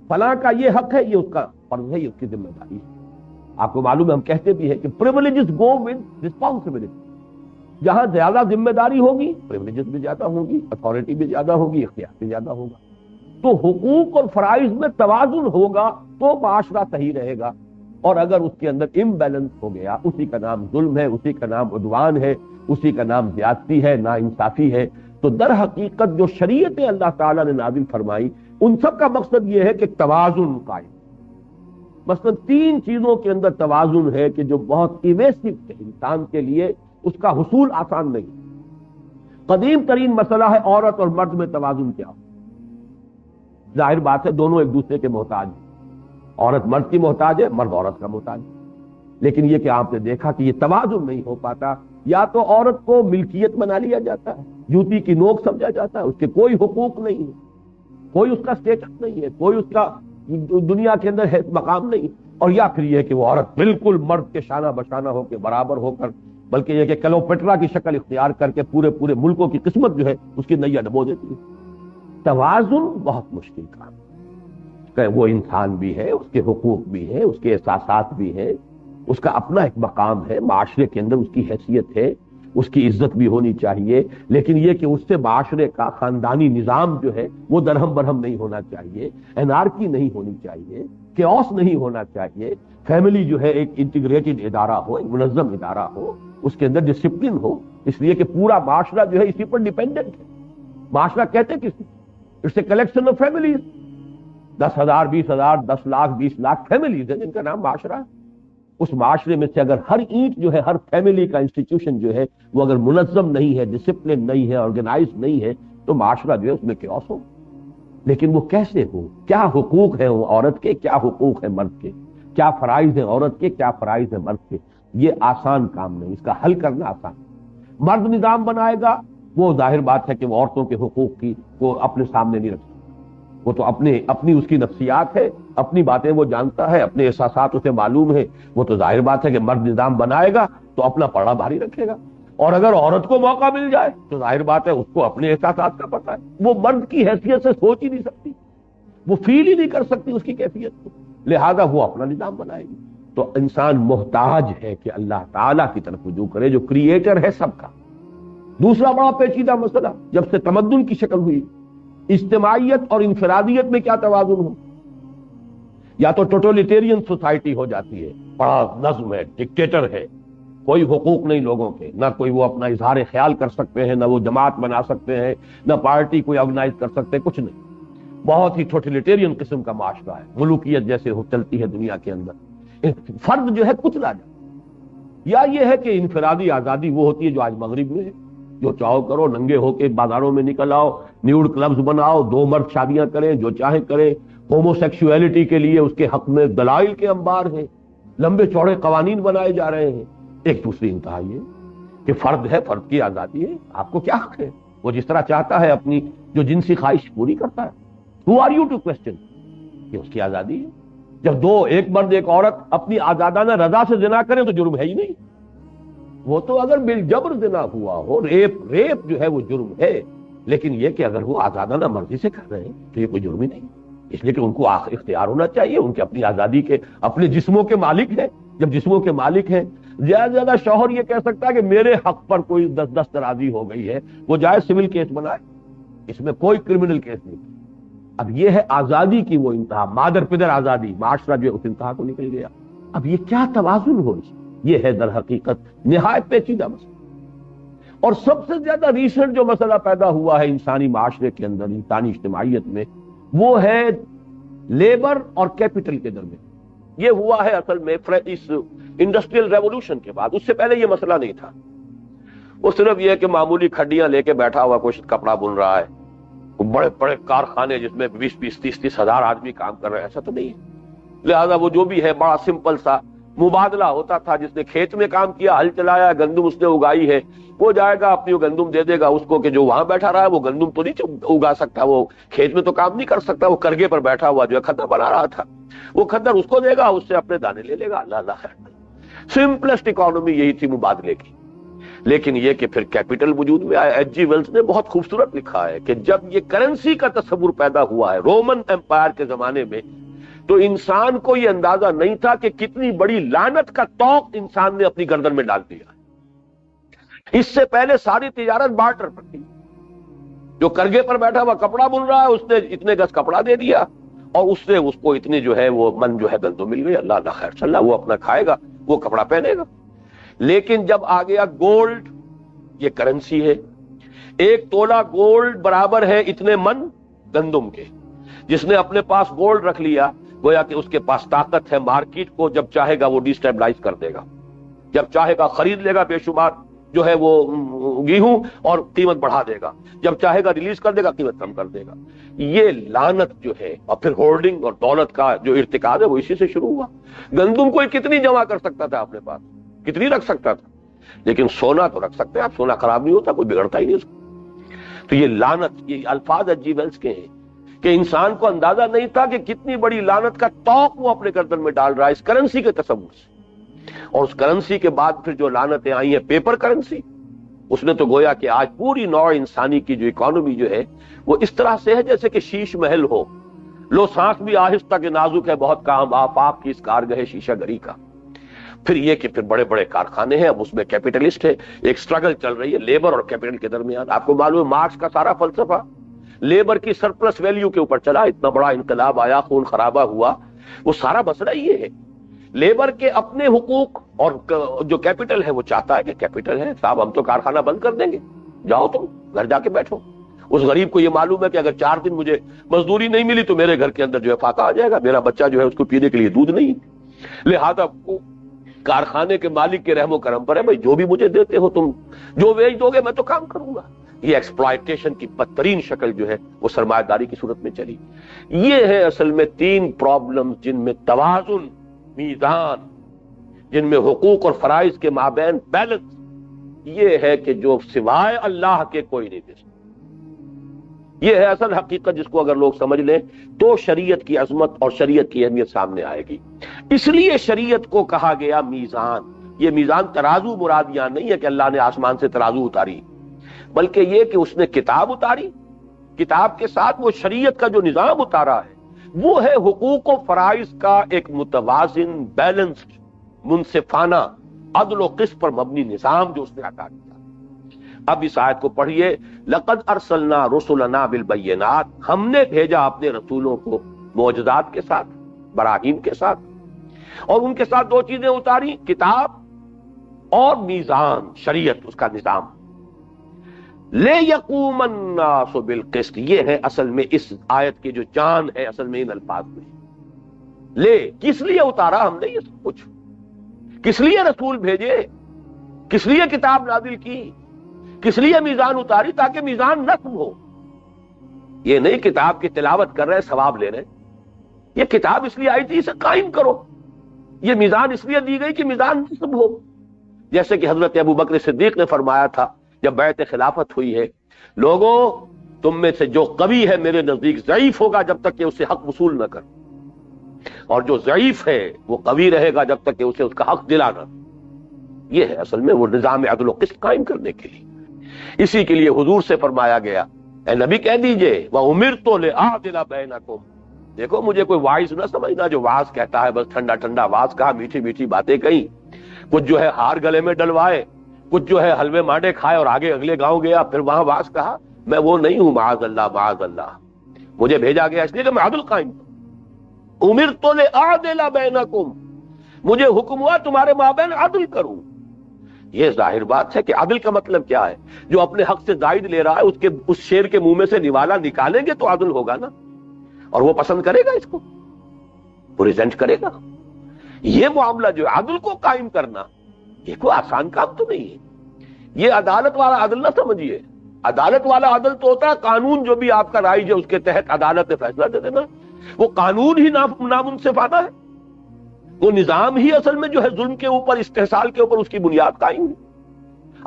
فلاں کا یہ حق ہے، یہ اس کا فرض ہے، یہ اس کی ذمہ داری ہے۔ آپ کو معلوم ہے، ہم کہتے بھی ہیں کہ privileges go with responsibility، جہاں زیادہ ذمہ داری ہوگی privileges بھی زیادہ ہوں گی، اتھارٹی بھی زیادہ ہوگی، اختیار بھی زیادہ ہوگا۔ تو حقوق اور فرائض میں توازن ہوگا تو معاشرہ صحیح رہے گا، اور اگر اس کے اندر امبیلنس ہو گیا، اسی کا نام ظلم ہے، اسی کا نام عدوان ہے، اسی کا نام زیادتی ہے، ناانصافی ہے۔ تو در حقیقت جو شریعتیں اللہ تعالیٰ نے نازل فرمائی ان سب کا مقصد یہ ہے کہ توازن قائم۔ مثلا تین چیزوں کے اندر توازن ہے کہ جو بہت ایویسو ہے انسان کے لیے، اس کا حصول آسان نہیں۔ قدیم ترین مسئلہ ہے عورت اور مرد میں توازن کیا ہو۔ ظاہر بات ہے دونوں ایک دوسرے کے محتاج ہیں، عورت مرد کی محتاج ہے، مرد عورت کا محتاج ہے، لیکن یہ کہ آپ نے دیکھا کہ یہ توازن نہیں ہو پاتا۔ یا تو عورت کو ملکیت بنا لیا جاتا ہے، جوتی کی نوک سمجھا جاتا ہے، اس کے کوئی حقوق نہیں ہے، کوئی اس کا اسٹیٹس نہیں ہے، کوئی اس کا دنیا کے اندر مقام نہیں، اور یا پھر یہ کہ وہ عورت بالکل مرد کے شانہ بشانہ ہو کے برابر ہو کر، بلکہ یہ کہ کلوپیٹرا کی شکل اختیار کر کے پورے ملکوں کی قسمت جو ہے اس کی نیا ڈبو دیتی ہے۔ توازن بہت مشکل کام ہے، کہ وہ انسان بھی ہے، اس کے حقوق بھی ہیں، اس کے احساسات بھی ہیں، اس کا اپنا ایک مقام ہے، معاشرے کے اندر اس کی حیثیت ہے، اس کی عزت بھی ہونی چاہیے، لیکن یہ کہ اس سے معاشرے کا خاندانی نظام جو ہے وہ درہم برہم نہیں ہونا چاہیے، انارکی نہیں ہونی چاہیے، کیوس نہیں ہونا چاہیے۔ فیملی جو ہے ایک انٹیگریٹڈ ادارہ ہو، ایک منظم ادارہ ہو، اس کے اندر ڈسپلن ہو، اس لیے کہ پورا معاشرہ جو ہے اسی پر ڈیپینڈنٹ ہے۔ معاشرہ کہتے کس کو؟ It's a collection of families, 10,000 20,000 10 lakh 20 lakh families ہیں جن کا نام معاشرہ ہے۔ اس معاشرے میں سے اگر ہر اینٹ جو ہے، ہر فیملی کا انسٹیٹیوشن جو ہے وہ اگر منظم نہیں ہے، ڈسپلن نہیں ہے، آرگنائز نہیں ہے، تو معاشرہ جو ہے اس میں کیوس ہو۔ لیکن وہ کیسے ہو؟ کیا حقوق ہیں وہ عورت کے، کیا حقوق ہیں مرد کے، کیا فرائض ہیں عورت کے، کیا فرائض ہیں مرد کے، یہ آسان کام نہیں، اس کا حل کرنا آسان۔ مرد نظام بنائے گا، وہ ظاہر بات ہے کہ وہ عورتوں کے حقوق کی وہ اپنے سامنے نہیں رکھ سکتا، وہ تو اپنی اس کی نفسیات ہے، اپنی باتیں وہ جانتا ہے، اپنے احساسات اسے معلوم ہے، وہ تو ظاہر بات ہے کہ مرد نظام بنائے گا تو اپنا پڑا بھاری رکھے گا، اور اگر عورت کو موقع مل جائے تو ظاہر بات ہے اس کو اپنے احساسات کا پتہ ہے، وہ مرد کی حیثیت سے سوچ ہی نہیں سکتی، وہ فیل ہی نہیں کر سکتی اس کی کیفیت کو، لہذا وہ اپنا نظام بنائے گی۔ تو انسان محتاج ہے کہ اللہ تعالیٰ کی طرف رجوع کرے جو کریٹر ہے سب کا۔ دوسرا بڑا پیچیدہ مسئلہ جب سے تمدن کی شکل ہوئی، اجتماعیت اور انفرادیت میں کیا توازن ہو؟ یا تو ٹوٹلیٹیرین سوسائٹی ہو جاتی ہے، بڑا نظم ہے، ڈکٹیٹر ہے، کوئی حقوق نہیں لوگوں کے، نہ کوئی وہ اپنا اظہار خیال کر سکتے ہیں، نہ وہ جماعت بنا سکتے ہیں، نہ پارٹی کوئی آرگنائز کر سکتے، کچھ نہیں، بہت ہی ٹوٹلیٹیرین قسم کا معاشرہ ہے، ملوکیت جیسے چلتی ہے دنیا کے اندر، فرد جو ہے کچلا جاتا۔ یا یہ ہے کہ انفرادی آزادی وہ ہوتی ہے جو آج مغرب میں ہے، جو چاہو کرو، ننگے ہو کے بازاروں میں نکل آؤ، نیوڈ کلبز بناؤ، دو مرد شادیاں کریں، جو چاہے کریں، ہومو سیکسویلٹی کے لیے اس کے حق میں دلائل کے انبار ہیں، لمبے چوڑے قوانین بنائے جا رہے ہیں۔ ایک دوسری انتہا یہ کہ فرد ہے، فرد کی آزادی ہے، آپ کو کیا حق ہے؟ وہ جس طرح چاہتا ہے اپنی جو جنسی خواہش پوری کرتا ہے۔ Who are you to question؟ یہ اس کی آزادی ہے۔ جب ایک مرد ایک عورت اپنی آزادانہ رضا سے زنا کریں تو جرم ہے ہی نہیں، وہ تو اگر بالجبر زنا ہوا ہو، ریپ جو ہے وہ جرم ہے، لیکن یہ کہ اگر وہ آزادانہ مرضی سے کر رہے ہیں تو یہ کوئی جرم ہی نہیں، اس لیے کہ ان کو اختیار ہونا چاہیے، ان کے اپنی آزادی کے، اپنے جسموں کے مالک ہیں۔ جب جسموں کے مالک ہیں، زیادہ سے زیادہ شوہر یہ کہہ سکتا ہے کہ میرے حق پر کوئی دسترازی ہو گئی ہے، وہ جائے سول کیس بنائے، اس میں کوئی کرمنل کیس نہیں۔ اب یہ ہے آزادی کی وہ انتہا، مادر پدر آزادی، معاشرہ جو اس انتہا کو نکل گیا۔ اب یہ کیا توازن ہو رہی؟ یہ ہے در حقیقت نہایت پیچیدہ مسئلہ، اور سب سے زیادہ ریسنٹ جو مسئلہ پیدا ہوا ہے انسانی معاشرے کے اندر، انسانی اجتماعیت میں، وہ ہے لیبر اور کیپٹل کے درمیان۔ یہ ہوا ہے اصل میں اس انڈسٹریل ریولوشن کے بعد، اس سے پہلے یہ مسئلہ نہیں تھا۔ وہ صرف یہ کہ معمولی کھڈیاں لے کے بیٹھا ہوا کوئی کپڑا بن رہا ہے، بڑے بڑے کارخانے جس میں 20-30 ہزار آدمی کام کر رہے ہیں، ایسا تو نہیں ہے۔ لہذا وہ جو بھی ہے بڑا سمپل سا مبادلہ ہوتا تھا، جس نے کھیت میں کام کیا، ہل چلایا، گندم اس نے اگائی ہے، وہ جائے گا اپنی وہ گندم دے دے گا اس کو، کہ جو وہاں بیٹھا رہا ہے وہ گندم تو نہیں اگا سکتا، وہ کھیت میں تو کام نہیں کر سکتا، وہ کرگے پر بیٹھا ہوا جو ہے کھدر بنا رہا تھا، وہ کھدر اس کو دے گا، اس سے اپنے دانے لے لے گا۔ اللہ اللہ خیر، سمپلسٹ اکانومی یہی تھی مبادلے کی۔ لیکن یہ کہ پھر کیپٹل وجود میں آیا۔ ایچ جی ویلز نے بہت خوبصورت لکھا ہے کہ جب یہ کرنسی کا تصور پیدا ہوا ہے رومن امپائر کے زمانے میں، تو انسان کو یہ اندازہ نہیں تھا کہ کتنی بڑی لعنت کا طوق انسان نے اپنی گردن میں ڈال دیا۔ اس سے پہلے ساری تجارت بارٹر پر تھی، جو کرگے پر بیٹھا ہوا کپڑا بن رہا ہے، اس نے اتنے گز کپڑا دے دیا اور اس سے اس کو اتنی جو ہے وہ من جو ہے گندم مل گئی، اللہ اللہ خیر صلی اللہ، وہ اپنا کھائے گا، وہ کپڑا پہنے گا۔ لیکن جب آ گیا گولڈ، یہ کرنسی ہے، 1 تولہ گولڈ برابر ہے اتنے من گندم کے۔ جس نے اپنے پاس گولڈ رکھ لیا گویا کہ اس کے پاس طاقت ہے، مارکیٹ کو جب چاہے گا وہ ڈیسٹیبلائز کر دے گا، جب چاہے گا خرید لے گا بے شمار جو ہے وہ گیہوں اور قیمت بڑھا دے گا، جب چاہے گا ریلیز کر دے گا، قیمت کم کر دے گا۔ یہ لعنت جو ہے، اور پھر ہولڈنگ اور دولت کا جو ارتکاب ہے وہ اسی سے شروع ہوا۔ گندم کوئی کتنی جمع کر سکتا تھا اپنے پاس، کتنی رکھ سکتا تھا، لیکن سونا تو رکھ سکتے ہیں آپ، سونا خراب نہیں ہوتا، کوئی بگڑتا ہی نہیں اس کو۔ تو یہ لعنت، یہ الفاظ ایچ جی ویلز کے ہیں کہ انسان کو اندازہ نہیں تھا کہ کتنی بڑی لعنت کا طوق وہ اپنے گردن میں ڈال رہا ہے اس کرنسی کے تصور سے۔ اور اس کرنسی کے بعد پھر جو لعنتیں آئی ہیں پیپر کرنسی، اس نے تو گویا کہ آج پوری نوع انسانی کی جو اکانومی جو ہے وہ اس طرح سے ہے جیسے کہ شیش محل ہو، لو سانس بھی آہستہ کے نازک ہے بہت کام آپ کی اس کارگہ شیشہ گری کا۔ پھر یہ کہ پھر بڑے بڑے کارخانے ہیں، اب اس میں کیپٹلسٹ ہے، ایک سٹرگل چل رہی ہے لیبر اور کیپٹل کے درمیان۔ آپ کو معلوم ہے مارکس کا سارا فلسفہ لیبر کی سرپلس ویلیو کے اوپر چلا، اتنا بڑا انقلاب آیا، خون خرابہ ہوا، وہ سارا مسئلہ یہ ہے لیبر کے اپنے حقوق، اور جو کیپٹل ہے وہ چاہتا ہے کہ کیپٹل ہے صاحب ہم تو کارخانہ بند کر دیں گے، جاؤ تم گھر جا کے بیٹھو۔ اس غریب کو یہ معلوم ہے کہ اگر 4 دن مجھے مزدوری نہیں ملی تو میرے گھر کے اندر جو ہے فاقہ آ جائے گا، میرا بچہ جو ہے اس کو پینے کے لیے دودھ نہیں، لہذا کارخانے کے مالک کے رحم و کرم پر ہے، بھائی جو بھی مجھے دیتے ہو تم، جو ویج دو گے میں تو کام کروں گا۔ یہ ایکسپلائٹیشن کی بدترین شکل جو ہے وہ سرمایہ داری کی صورت میں چلی۔ یہ ہے اصل میں 3 پرابلم جن میں توازن، میزان، جن میں حقوق اور فرائض کے مابین بیلنس، یہ ہے کہ جو سوائے اللہ کے کوئی نہیں دے سکتا۔ یہ ہے اصل حقیقت جس کو اگر لوگ سمجھ لیں تو شریعت کی عظمت اور شریعت کی اہمیت سامنے آئے گی۔ اس لیے شریعت کو کہا گیا میزان، یہ میزان ترازو مراد یہاں نہیں ہے کہ اللہ نے آسمان سے ترازو اتاری، بلکہ یہ کہ اس نے کتاب اتاری، کتاب کے ساتھ وہ شریعت کا جو نظام اتارا ہے وہ ہے حقوق و فرائض کا ایک متوازن، بیلنسڈ، منصفانہ، عدل و قسط پر مبنی نظام جو اس نے عطا کیا۔ اب اس آیت کو پڑھیے، لقد ارسلنا رسلنا بالبینات، ہم نے بھیجا اپنے رسولوں کو معجزات کے ساتھ، براہین کے ساتھ، اور ان کے ساتھ دو چیزیں اتاری، کتاب اور میزان، شریعت، اس کا نظام۔ لے یقوم الناس بالقسط، یہ ہے اصل میں اس آیت کے جو جان ہے اصل میں ان الفاظ میں۔ لے، کس لیے اتارا ہم نے یہ سب کچھ؟ کس لیے رسول بھیجے؟ کس لیے کتاب نازل کی؟ کس لیے میزان اتاری؟ تاکہ میزان نصب ہو۔ یہ نہیں کتاب کی تلاوت کر رہے ثواب لے رہے، یہ کتاب اس لیے آئی تھی اسے قائم کرو، یہ میزان اس لیے دی گئی کہ میزان نصب ہو۔ جیسے کہ حضرت ابو بکر صدیق نے فرمایا تھا جب بیعت خلافت ہوئی ہے، لوگوں تم میں سے جو قوی ہے میرے نزدیک ضعیف ہوگا جب تک کہ اسے حق وصول نہ کر، اور جو ضعیف ہے وہ قوی رہے گا جب تک کہ اسے اس کا حق دلانا۔ یہ ہے اصل میں وہ نظام عدل و قسط قائم کرنے کے لیے۔ اسی کے لیے حضور سے فرمایا گیا، اے نبی کہہ دیجئے وَأُمِرْتُ لِأَعْدِلَ بَيْنَكُمْ، دیکھو مجھے کوئی واعظ نہ سمجھنا جو واعظ کہتا ہے بس ٹھنڈا ٹھنڈا واعظ کہا، میٹھی میٹھی باتیں کہیں، کچھ جو ہے ہار گلے میں ڈلوائے، کچھ جو ہے حلوے مانڈے کھائے اور آگے اگلے گاؤں گیا پھر وہاں واعظ کہا۔ میں وہ نہیں ہوں، معاذ اللہ معاذ اللہ، مجھے بھیجا گیا اس لیے کہ میں عدل قائم کروں۔ امرت لأعدل بینکم، مجھے حکم ہوا تمہارے مابین عدل کروں۔ یہ ظاہر بات ہے کہ عدل کا مطلب کیا ہے؟ جو اپنے حق سے زائد لے رہا ہے اس شیر کے منہ میں سے نوالا نکالیں گے تو عدل ہوگا نا، اور وہ پسند کرے گا، اس کو پریزنٹ کرے گا۔ یہ معاملہ جو ہے عدل کو قائم کرنا، یہ کوئی آسان کام تو نہیں ہے۔ یہ عدالت والا عدل نہ سمجھیے، عدالت والا عدل تو ہوتا ہے قانون جو بھی آپ کا رائج ہے اس کے تحت عدالت نے فیصلہ دے دینا، وہ قانون ہی نامنصفانہ ہے، وہ نظام ہی اصل میں جو ہے ظلم کے اوپر، استحصال کے اوپر اس کی بنیاد قائم ہے۔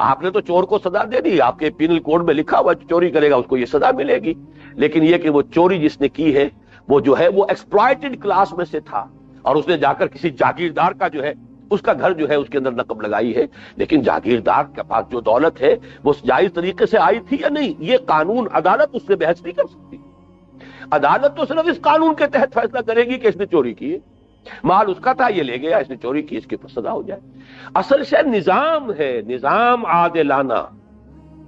آپ نے تو چور کو سزا دے دی، آپ کے پینل کوڈ میں لکھا ہوا چوری کرے گا اس کو یہ سزا ملے گی، لیکن یہ کہ وہ چوری جس نے کی ہے وہ جو ہے وہ ایکسپلائٹڈ کلاس میں سے تھا، اور اس نے جا کر کسی جاگیردار کا جو ہے اس کا گھر جو ہے اس کے اندر نقب لگائی ہے، لیکن جاگیردار کے پاس جو دولت ہے وہ جائز طریقے سے آئی تھی یا نہیں، یہ قانون، عدالت اس سے بحث نہیں کر سکتی۔ عدالت تو صرف اس قانون کے تحت فیصلہ کرے گی کہ اس نے چوری کی ہے، مال اس کا تھا یہ لے گیا، اس نے چوری کی، اس کے اوپر سزا ہو جائے۔ اصل سے نظام ہے، نظام عادلانہ،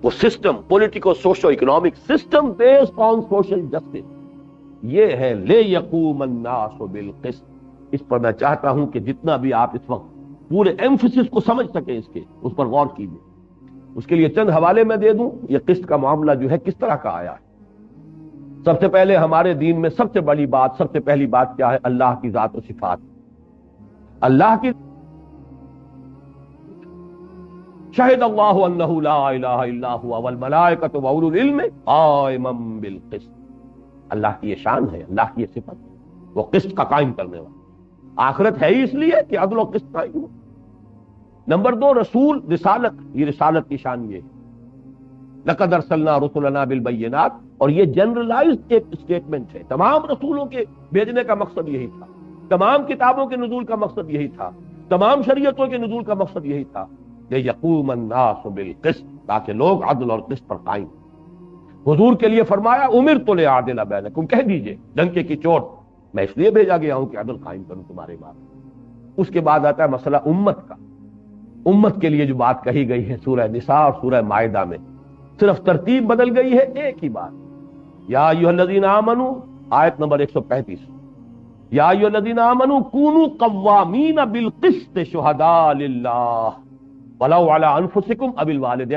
وہ system, politico socio economic system based on social justice, یہ ہے لے یقوم الناس بالقسط۔ اس پر میں چاہتا ہوں کہ جتنا بھی آپ اس وقت پورے ایمفسس کو سمجھ سکیں اس کے، اس پر غور کیجیے۔ اس کے لیے چند حوالے میں دے دوں، یہ قسط کا معاملہ جو ہے کس طرح کا آیا ہے۔ سب سے پہلے ہمارے دین میں سب سے بڑی بات، سب سے پہلی بات کیا ہے؟ اللہ کی ذات و صفات۔ اللہ کی شہد اللہ انہ لا الہ الا هو والملائکۃ واولو العلم قائما بالقسط، اللہ کی یہ شان ہے، اللہ کی یہ صفت، وہ قسط کا قائم کرنے والا۔ آخرت ہے ہی اس لیے کہ عدل و قسط قائم ہو۔ نمبر دو، رسول، رسالت، یہ رسالت کی شان یہ ہے، لقد ارسلنا رسلنا بالبینات، اور یہ جنرلائزڈ ایک اسٹیٹمنٹ ہے، تمام رسولوں کے بھیجنے کا مقصد یہی تھا، تمام کتابوں کے نزول کا مقصد یہی تھا، تمام شریعتوں کے نزول کا مقصد یہی تھا، لیقوم الناس بالقسط، تاکہ لوگ عدل اور قسط پر قائم۔ حضور کے لیے فرمایا امرت لأعدل بینکم، کہہ دیجئے ڈنکے کی چوٹ، میں اس لیے بھیجا گیا ہوں کہ عدل قائم کروں تمہارے بعد۔ اس کے بعد آتا ہے مسئلہ امت کا۔ امت کے لیے جو بات کہی گئی ہے سورہ نساء اور سورہ مائدہ میں، صرف ترتیب بدل گئی ہے، ایک ہی بات، یا ایھا الذین آمنوا، آیت نمبر 135، یا ایھا الذین آمنوا کونوا قوامین بالقسط شہداء للہ ولو علی انفسکم او الوالدین